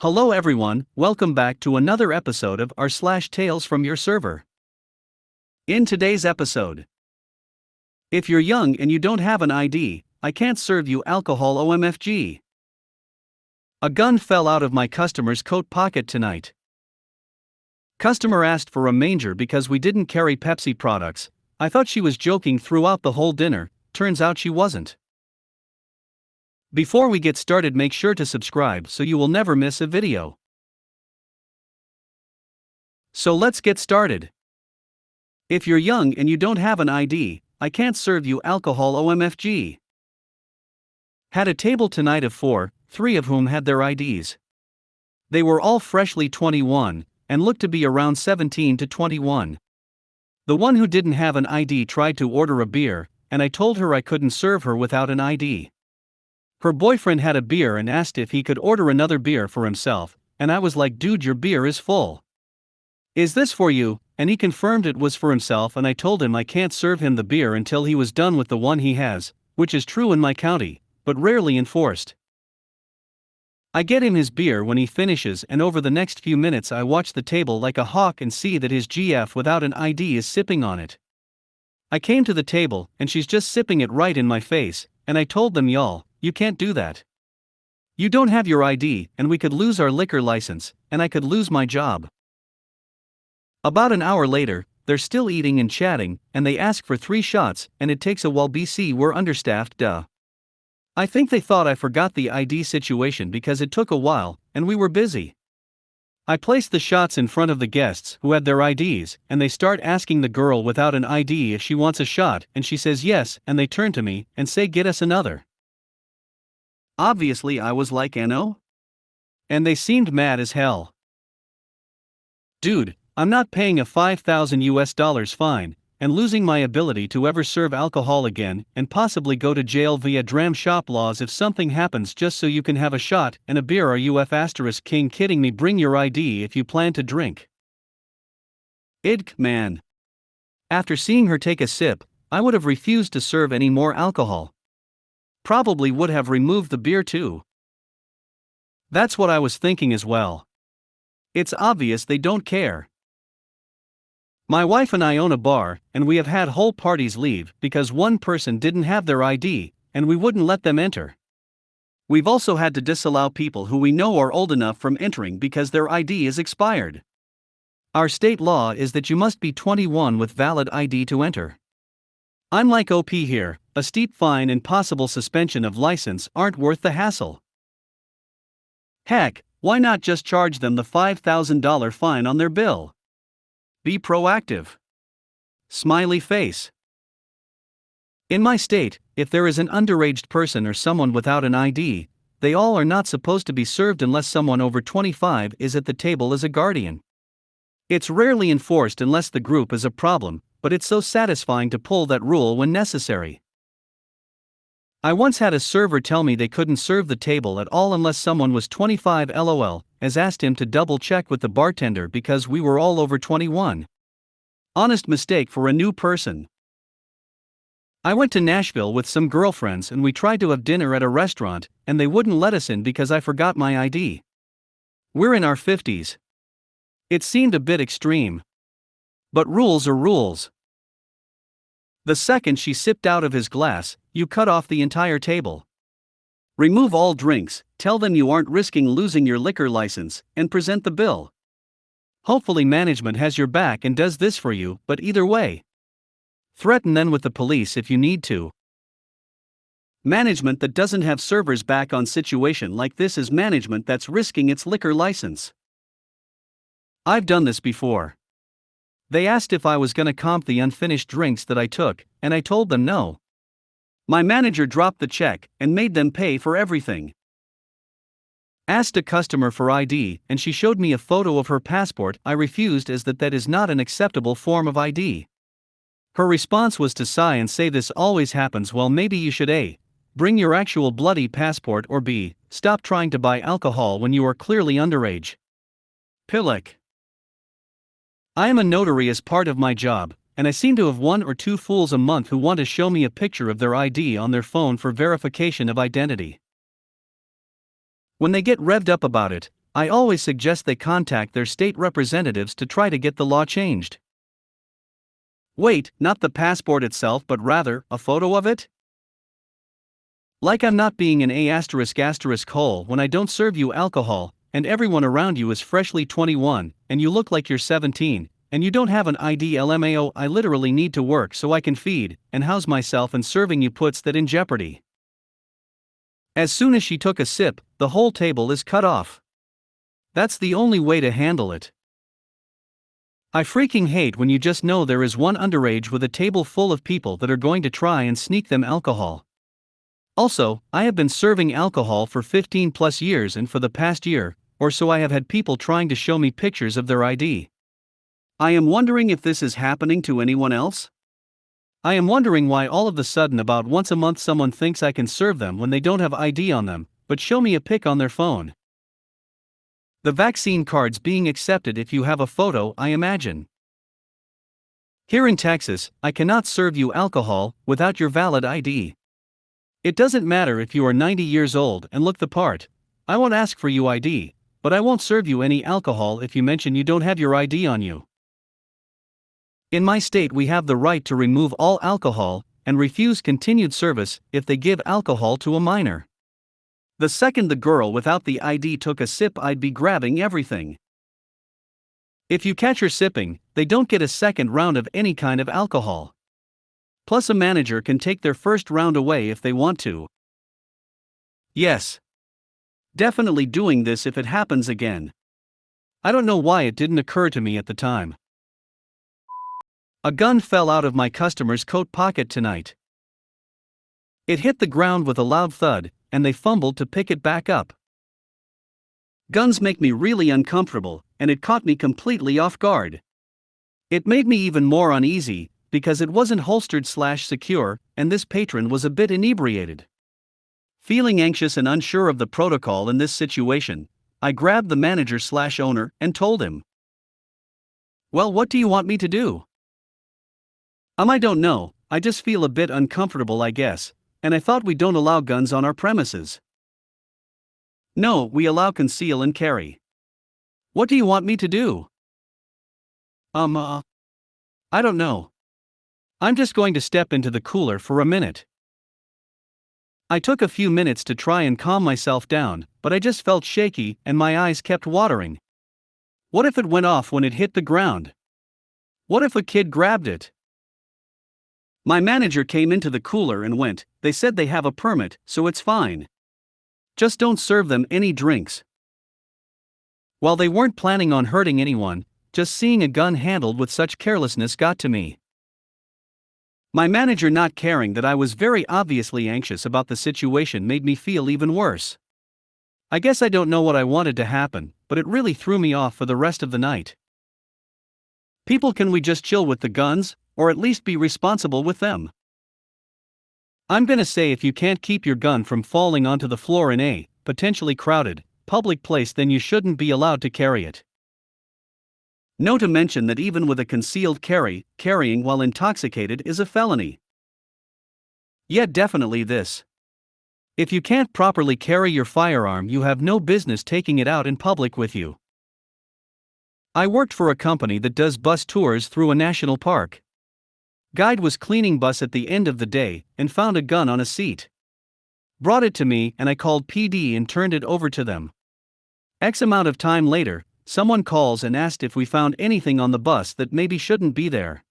Hello everyone, welcome back to another episode of r/slash Tales from Your Server. In today's episode, if you're young and you don't have an ID, I can't serve you alcohol OMFG. A gun fell out of my customer's coat pocket tonight. Customer asked for a manger because we didn't carry Pepsi products. I thought she was joking throughout the whole dinner, turns out she wasn't. Before we get started, make sure to subscribe so you will never miss a video. So let's get started. If you're young and you don't have an ID, I can't serve you alcohol OMFG. Had a table tonight of 4, 3 of whom had their IDs. They were all freshly 21, and looked to be around 17 to 21. The one who didn't have an ID tried to order a beer, and I told her I couldn't serve her without an ID. Her boyfriend had a beer and asked if he could order another beer for himself, and I was like, dude, your beer is full. Is this for you? And he confirmed it was for himself, and I told him I can't serve him the beer until he was done with the one he has, which is true in my county, but rarely enforced. I get him his beer when he finishes, and over the next few minutes I watch the table like a hawk and see that his GF without an ID is sipping on it. I came to the table, and she's just sipping it right in my face, and I told them, y'all, you can't do that. You don't have your ID, and we could lose our liquor license, and I could lose my job. About an hour later, they're still eating and chatting, and they ask for 3 shots, and it takes a while. BC, we're understaffed, duh. I think they thought I forgot the ID situation because it took a while, and we were busy. I placed the shots in front of the guests who had their IDs, and they start asking the girl without an ID if she wants a shot, and she says yes, and they turn to me and say, get us another. Obviously I was like, no? And they seemed mad as hell. Dude, I'm not paying a $5,000 fine, and losing my ability to ever serve alcohol again, and possibly go to jail via dram shop laws if something happens just so you can have a shot and a beer. Are you *king kidding me? Bring your ID if you plan to drink. Man. After seeing her take a sip, I would have refused to serve any more alcohol. Probably would have removed the beer too. That's what I was thinking as well. It's obvious they don't care. My wife and I own a bar, and we have had whole parties leave because one person didn't have their ID, and we wouldn't let them enter. We've also had to disallow people who we know are old enough from entering because their ID is expired. Our state law is that you must be 21 with valid ID to enter. I'm like OP here, a steep fine and possible suspension of license aren't worth the hassle. Heck, why not just charge them the $5,000 fine on their bill? Be proactive. Smiley face. In my state, if there is an underage person or someone without an ID, they all are not supposed to be served unless someone over 25 is at the table as a guardian. It's rarely enforced unless the group is a problem, but it's so satisfying to pull that rule when necessary. I once had a server tell me they couldn't serve the table at all unless someone was 25 LOL, as asked him to double check with the bartender because we were all over 21. Honest mistake for a new person. I went to Nashville with some girlfriends and we tried to have dinner at a restaurant, and they wouldn't let us in because I forgot my ID. We're in our 50s. It seemed a bit extreme. But rules are rules. The second she sipped out of his glass, you cut off the entire table. Remove all drinks, tell them you aren't risking losing your liquor license, and present the bill. Hopefully management has your back and does this for you, but either way, threaten them with the police if you need to. Management that doesn't have servers back on situation like this is management that's risking its liquor license. I've done this before. They asked if I was gonna comp the unfinished drinks that I took, and I told them no. My manager dropped the check and made them pay for everything. Asked a customer for ID, and she showed me a photo of her passport. I refused as that is not an acceptable form of ID. Her response was to sigh and say, this always happens. Well, maybe you should A, bring your actual bloody passport, or B, stop trying to buy alcohol when you are clearly underage. Pillock. I am a notary as part of my job, and I seem to have 1 or 2 fools a month who want to show me a picture of their ID on their phone for verification of identity. When they get revved up about it, I always suggest they contact their state representatives to try to get the law changed. Wait, not the passport itself but rather, a photo of it? Like I'm not being an A*** hole when I don't serve you alcohol, and everyone around you is freshly 21, and you look like you're 17, and you don't have an ID. LMAO, I literally need to work so I can feed and house myself, and serving you puts that in jeopardy. As soon as she took a sip, the whole table is cut off. That's the only way to handle it. I freaking hate when you just know there is one underage with a table full of people that are going to try and sneak them alcohol. Also, I have been serving alcohol for 15 plus years, and for the past year or so I have had people trying to show me pictures of their ID. I am wondering if this is happening to anyone else? I am wondering why all of a sudden about once a month someone thinks I can serve them when they don't have ID on them, but show me a pic on their phone. The vaccine cards being accepted if you have a photo, I imagine. Here in Texas, I cannot serve you alcohol without your valid ID. It doesn't matter if you are 90 years old and look the part, I won't ask for your ID, but I won't serve you any alcohol if you mention you don't have your ID on you. In my state we have the right to remove all alcohol and refuse continued service if they give alcohol to a minor. The second the girl without the ID took a sip, I'd be grabbing everything. If you catch her sipping, they don't get a second round of any kind of alcohol. Plus a manager can take their first round away if they want to. Yes. Definitely doing this if it happens again. I don't know why it didn't occur to me at the time. A gun fell out of my customer's coat pocket tonight. It hit the ground with a loud thud, and they fumbled to pick it back up. Guns make me really uncomfortable, and it caught me completely off guard. It made me even more uneasy, because it wasn't holstered/secure, and this patron was a bit inebriated. Feeling anxious and unsure of the protocol in this situation, I grabbed the manager/owner and told him, "Well, what do you want me to do?" I don't know, I just feel a bit uncomfortable, I guess, and I thought we don't allow guns on our premises. No, we allow conceal and carry. What do you want me to do? I don't know. I'm just going to step into the cooler for a minute. I took a few minutes to try and calm myself down, but I just felt shaky and my eyes kept watering. What if it went off when it hit the ground? What if a kid grabbed it? My manager came into the cooler and went, "They said they have a permit, so it's fine. Just don't serve them any drinks." While they weren't planning on hurting anyone, just seeing a gun handled with such carelessness got to me. My manager not caring that I was very obviously anxious about the situation made me feel even worse. I guess I don't know what I wanted to happen, but it really threw me off for the rest of the night. People, can we just chill with the guns, or at least be responsible with them? I'm gonna say if you can't keep your gun from falling onto the floor in a potentially crowded public place, then you shouldn't be allowed to carry it. No to mention that even with a concealed carry, carrying while intoxicated is a felony. Yeah, definitely this. If you can't properly carry your firearm, you have no business taking it out in public with you. I worked for a company that does bus tours through a national park. Guide was cleaning bus at the end of the day and found a gun on a seat. Brought it to me and I called PD and turned it over to them. X amount of time later, someone calls and asked if we found anything on the bus that maybe shouldn't be there.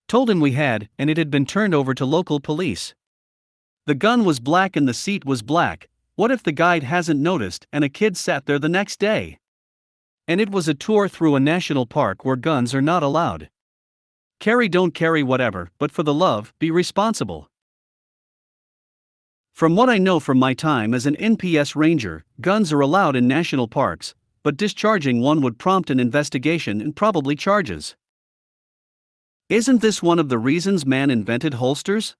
Told him we had, and it had been turned over to local police. The gun was black and the seat was black. What if the guide hasn't noticed and a kid sat there the next day? And it was a tour through a national park where guns are not allowed. Carry, don't carry, whatever, but for the love, be responsible. From what I know from my time as an NPS ranger, guns are allowed in national parks, but discharging one would prompt an investigation and probably charges. Isn't this one of the reasons man invented holsters?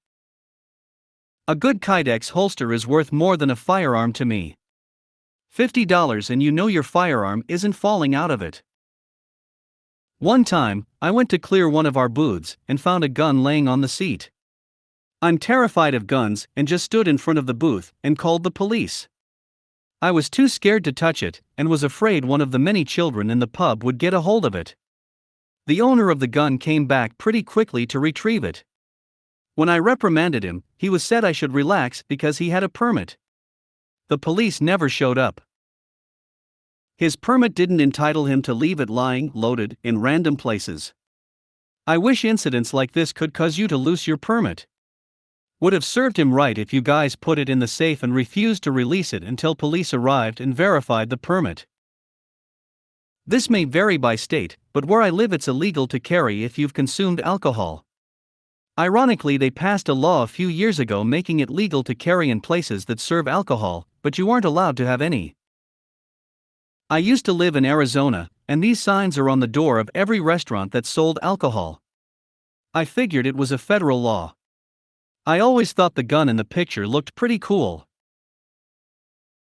A good Kydex holster is worth more than a firearm to me. $50 and you know your firearm isn't falling out of it. One time, I went to clear one of our booths and found a gun laying on the seat. I'm terrified of guns and just stood in front of the booth and called the police. I was too scared to touch it, and was afraid one of the many children in the pub would get a hold of it. The owner of the gun came back pretty quickly to retrieve it. When I reprimanded him, he was said I should relax because he had a permit. The police never showed up. His permit didn't entitle him to leave it lying, loaded, in random places. I wish incidents like this could cause you to lose your permit. Would have served him right if you guys put it in the safe and refused to release it until police arrived and verified the permit. This may vary by state, but where I live it's illegal to carry if you've consumed alcohol. Ironically, they passed a law a few years ago making it legal to carry in places that serve alcohol, but you aren't allowed to have any. I used to live in Arizona, and these signs are on the door of every restaurant that sold alcohol. I figured it was a federal law. I always thought the gun in the picture looked pretty cool.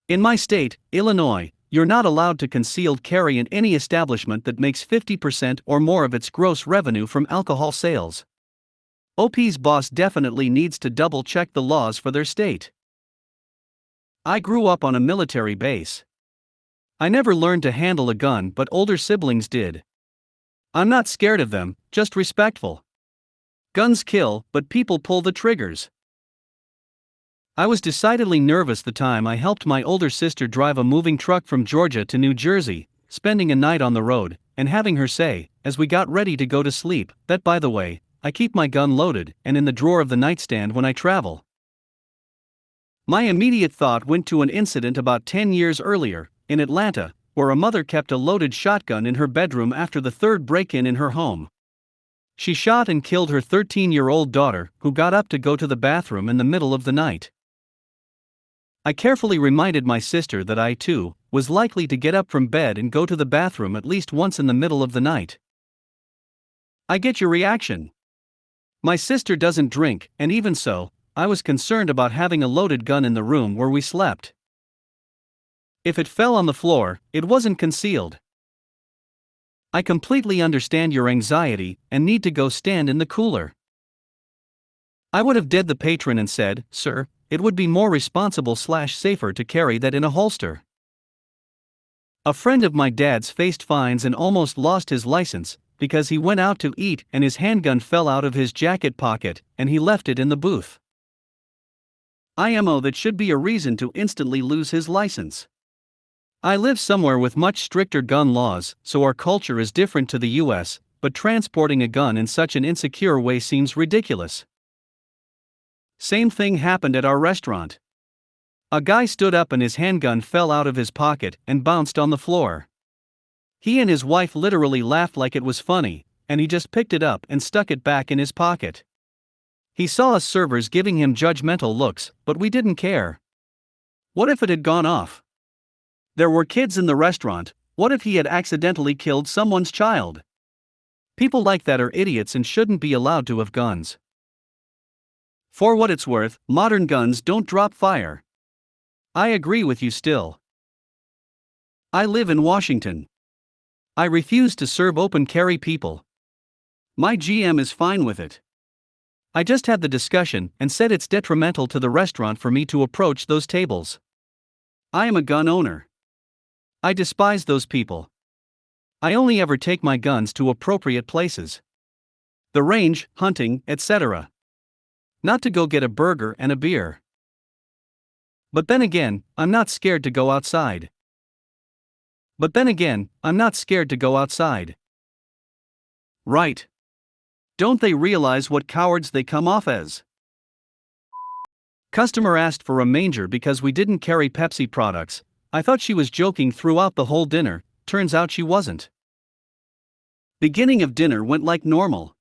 In my state, Illinois, you're not allowed to concealed carry in any establishment that makes 50% or more of its gross revenue from alcohol sales. OP's boss definitely needs to double-check the laws for their state. I grew up on a military base. I never learned to handle a gun, but older siblings did. I'm not scared of them, just respectful. Guns kill, but people pull the triggers. I was decidedly nervous the time I helped my older sister drive a moving truck from Georgia to New Jersey, spending a night on the road, and having her say, as we got ready to go to sleep, that by the way, I keep my gun loaded and in the drawer of the nightstand when I travel. My immediate thought went to an incident about 10 years earlier, in Atlanta, where a mother kept a loaded shotgun in her bedroom after the third break-in in her home. She shot and killed her 13-year-old daughter, who got up to go to the bathroom in the middle of the night. I carefully reminded my sister that I, too, was likely to get up from bed and go to the bathroom at least once in the middle of the night. I get your reaction. My sister doesn't drink, and even so, I was concerned about having a loaded gun in the room where we slept. If it fell on the floor, it wasn't concealed. I completely understand your anxiety and need to go stand in the cooler. I would have dead the patron and said, "Sir, it would be more responsible/safer to carry that in a holster." A friend of my dad's faced fines and almost lost his license because he went out to eat and his handgun fell out of his jacket pocket and he left it in the booth. IMO, that should be a reason to instantly lose his license. I live somewhere with much stricter gun laws, so our culture is different to the US, but transporting a gun in such an insecure way seems ridiculous. Same thing happened at our restaurant. A guy stood up and his handgun fell out of his pocket and bounced on the floor. He and his wife literally laughed like it was funny, and he just picked it up and stuck it back in his pocket. He saw us servers giving him judgmental looks, but we didn't care. What if it had gone off? There were kids in the restaurant. What if he had accidentally killed someone's child? People like that are idiots and shouldn't be allowed to have guns. For what it's worth, modern guns don't drop fire. I agree with you still. I live in Washington. I refuse to serve open carry people. My GM is fine with it. I just had the discussion and said it's detrimental to the restaurant for me to approach those tables. I am a gun owner. I despise those people. I only ever take my guns to appropriate places. The range, hunting, etc. Not to go get a burger and a beer. But then again, I'm not scared to go outside. Right. Don't they realize what cowards they come off as? Customer asked for a manger because we didn't carry Pepsi products. I thought she was joking throughout the whole dinner, turns out she wasn't. Beginning of dinner went like normal.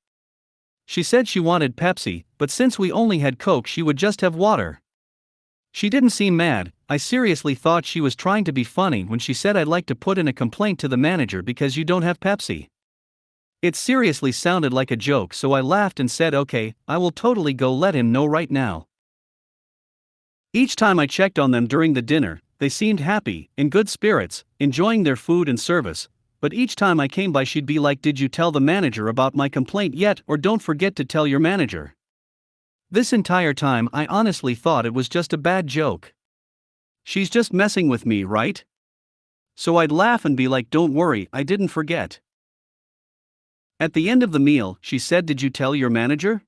She said she wanted Pepsi, but since we only had Coke she would just have water. She didn't seem mad. I seriously thought she was trying to be funny when she said I'd like to put in a complaint to the manager because you don't have Pepsi. It seriously sounded like a joke, so I laughed and said okay, I will totally go let him know right now. Each time I checked on them during the dinner, they seemed happy, in good spirits, enjoying their food and service, but each time I came by she'd be like, "Did you tell the manager about my complaint yet, or don't forget to tell your manager?" This entire time I honestly thought it was just a bad joke. She's just messing with me, right? So I'd laugh and be like, don't worry, I didn't forget. At the end of the meal, she said, did you tell your manager?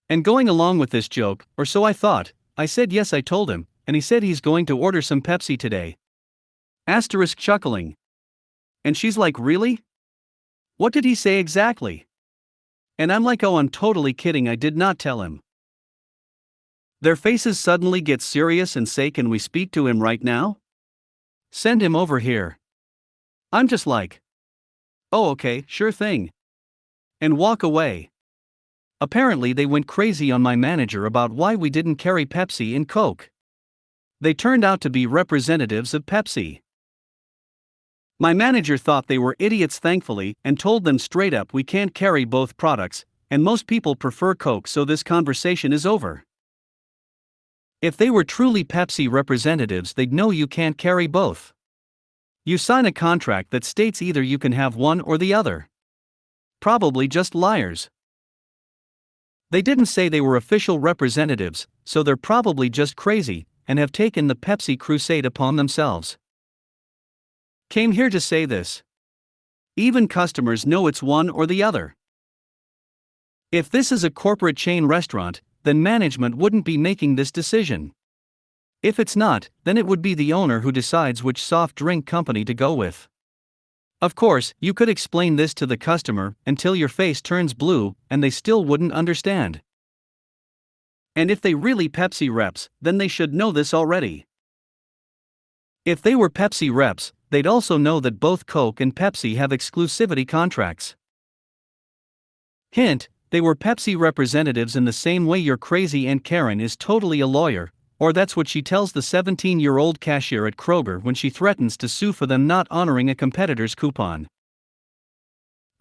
And going along with this joke, or so I thought, I said yes, I told him, and he said he's going to order some Pepsi today. Asterisk chuckling. And she's like, really? What did he say exactly? And I'm like, oh, I'm totally kidding, I did not tell him. Their faces suddenly get serious and say, can we speak to him right now? Send him over here. I'm just like, oh, okay, sure thing. And walk away. Apparently, they went crazy on my manager about why we didn't carry Pepsi and Coke. They turned out to be representatives of Pepsi. My manager thought they were idiots, thankfully, and told them straight up we can't carry both products, and most people prefer Coke, so this conversation is over. If they were truly Pepsi representatives, they'd know you can't carry both. You sign a contract that states either you can have one or the other. Probably just liars. They didn't say they were official representatives, so they're probably just crazy and have taken the Pepsi crusade upon themselves. Came here to say this. Even customers know it's one or the other. If this is a corporate chain restaurant, then management wouldn't be making this decision. If it's not, then it would be the owner who decides which soft drink company to go with. Of course, you could explain this to the customer until your face turns blue, and they still wouldn't understand. And if they really Pepsi reps, then they should know this already. If they were Pepsi reps, they'd also know that both Coke and Pepsi have exclusivity contracts. Hint, they were Pepsi representatives in the same way your crazy Aunt Karen is totally a lawyer, or that's what she tells the 17-year-old cashier at Kroger when she threatens to sue for them not honoring a competitor's coupon.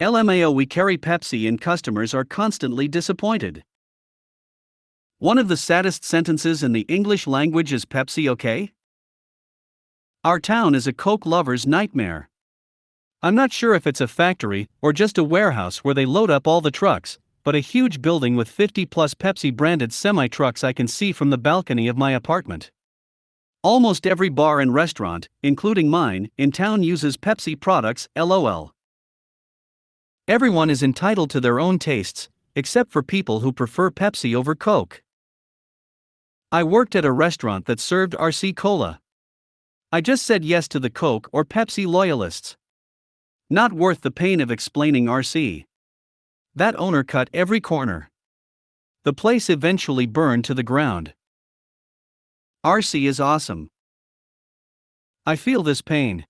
LMAO, we carry Pepsi and customers are constantly disappointed. One of the saddest sentences in the English language is Pepsi okay? Our town is a Coke lover's nightmare. I'm not sure if it's a factory or just a warehouse where they load up all the trucks, but a huge building with 50-plus Pepsi-branded semi-trucks I can see from the balcony of my apartment. Almost every bar and restaurant, including mine, in town uses Pepsi products, LOL. Everyone is entitled to their own tastes, except for people who prefer Pepsi over Coke. I worked at a restaurant that served RC Cola. I just said yes to the Coke or Pepsi loyalists. Not worth the pain of explaining RC. That owner cut every corner. The place eventually burned to the ground. RC is awesome. I feel this pain.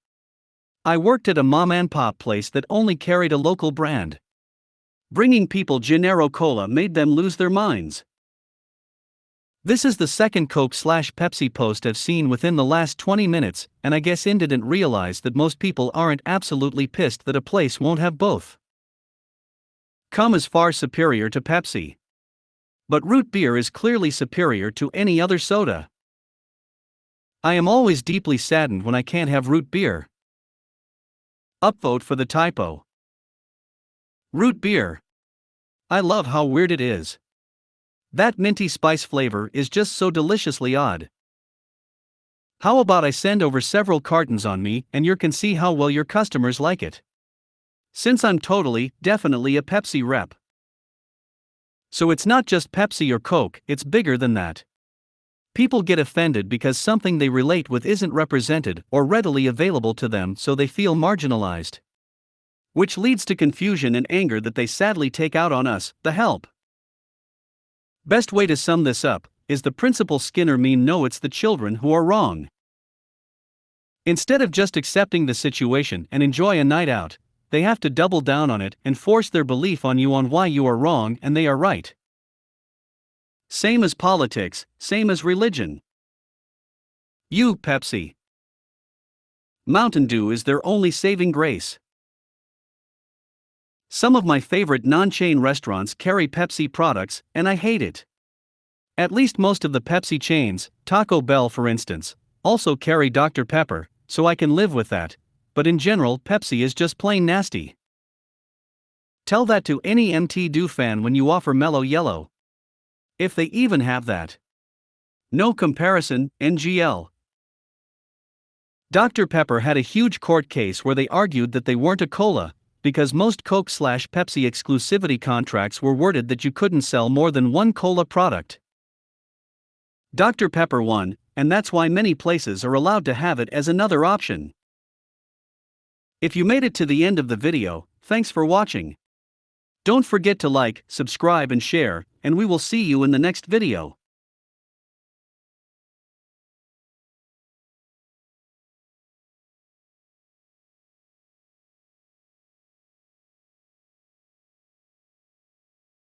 I worked at a mom-and-pop place that only carried a local brand. Bringing people Genero Cola made them lose their minds. This is the second Coke/Pepsi post I've seen within the last 20 minutes, and I guess I didn't realize that most people aren't absolutely pissed that a place won't have both. Cum is far superior to Pepsi. But root beer is clearly superior to any other soda. I am always deeply saddened when I can't have root beer. Upvote for the typo. Root beer. I love how weird it is. That minty spice flavor is just so deliciously odd. How about I send over several cartons on me and you can see how well your customers like it? Since I'm definitely a Pepsi rep. So it's not just Pepsi or Coke, it's bigger than that. People get offended because something they relate with isn't represented or readily available to them, so they feel marginalized. Which leads to confusion and anger that they sadly take out on us, the help. Best way to sum this up is the Principal Skinner meme: no, it's the children who are wrong. Instead of just accepting the situation and enjoy a night out, they have to double down on it and force their belief on you on why you are wrong and they are right. Same as politics, same as religion. You, Pepsi. Mountain Dew is their only saving grace. Some of my favorite non-chain restaurants carry Pepsi products, and I hate it. At least most of the Pepsi chains, Taco Bell for instance, also carry Dr. Pepper, so I can live with that, but in general Pepsi is just plain nasty. Tell that to any MT Dew fan when you offer Mellow Yellow. If they even have that. No comparison, NGL. Dr. Pepper had a huge court case where they argued that they weren't a cola, because most Coke/Pepsi exclusivity contracts were worded that you couldn't sell more than one cola product. Dr. Pepper won, and that's why many places are allowed to have it as another option. If you made it to the end of the video, thanks for watching. Don't forget to like, subscribe and share, and we will see you in the next video.